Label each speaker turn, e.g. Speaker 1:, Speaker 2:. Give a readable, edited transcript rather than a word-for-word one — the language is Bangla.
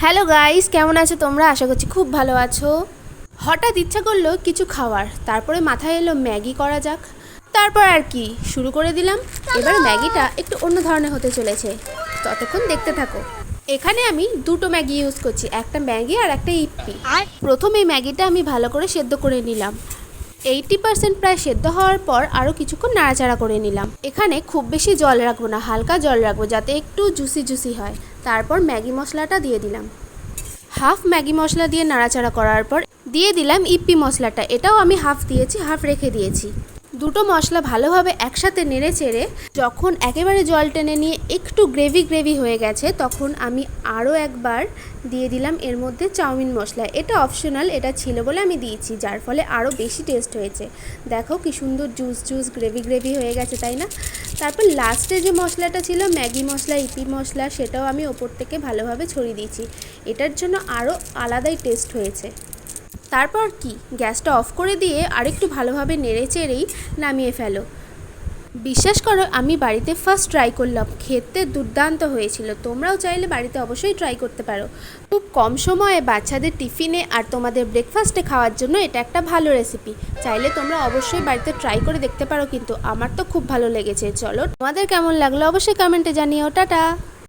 Speaker 1: হ্যালো গাইস, কেমন আছো তোমরা? আশা করছি খুব ভালো আছো। হঠাৎ ইচ্ছা করলো কিছু খাওয়ার, তারপরে মাথায় এলো ম্যাগি করা যাক। তারপর আর কি শুরু করে দিলাম। এবার ম্যাগিটা একটু অন্য ধরনের হতে চলেছে, ততক্ষণ দেখতে থাকো। এখানে আমি দুটো ম্যাগি ইউজ করছি, একটা ম্যাগি আর একটা ইপ্পি। প্রথমে ম্যাগিটা আমি ভালো করে সেদ্ধ করে নিলাম। 80% প্রায় সেদ্ধ হওয়ার পর আরও কিছুক্ষণ নাড়াচাড়া করে নিলাম। এখানে খুব বেশি জল রাখবো না, হালকা জল রাখবো যাতে একটু জুসি জুসি হয়। তারপর ম্যাগি মশলাটা দিয়ে দিলাম। হাফ ম্যাগি মশলা দিয়ে নাড়াচাড়া করার পর দিয়ে দিলাম ইপ্পি মশলাটা, এটাও আমি হাফ দিয়েছি, হাফ রেখে দিয়েছি। দুটো মশলা ভালোভাবে একসাথে নেড়ে চেড়ে যখন একেবারে জল টেনে নিয়ে একটু গ্রেভি গ্রেভি হয়ে গেছে, তখন আমি আরও একবার দিয়ে দিলাম এর মধ্যে চাউমিন মশলা। এটা অপশনাল, এটা ছিল বলে আমি দিয়েছি, যার ফলে আরও বেশি টেস্ট হয়েছে। দেখো কি সুন্দর জুস জুস গ্রেভি গ্রেভি হয়ে গেছে, তাই না? তারপর লাস্টে যে মশলাটা ছিল ম্যাগি মশলা, ইপি মশলা, সেটাও আমি ওপর থেকে ভালোভাবে ছড়িয়ে দিয়েছি। এটার জন্য আরও আলাদাই টেস্ট হয়েছে। তারপর কি গ্যাসটা অফ করে দিয়ে আরেকটু ভালোভাবে নেড়ে চেড়েই নামিয়ে ফেলো। বিশ্বাস করো, আমি বাড়িতে ফার্স্ট ট্রাই করলাম, খেতে দুর্দান্ত হয়েছিল। তোমরাও চাইলে বাড়িতে অবশ্যই ট্রাই করতে পারো। খুব কম সময়ে বাচ্চাদের টিফিনে আর তোমাদের ব্রেকফাস্টে খাওয়ার জন্য এটা একটা ভালো রেসিপি। চাইলে তোমরা অবশ্যই বাড়িতে ট্রাই করে দেখতে পারো, কিন্তু আমার তো খুব ভালো লেগেছে। চলো, তোমাদের কেমন লাগলো অবশ্যই কমেন্টে জানিও। টাটা।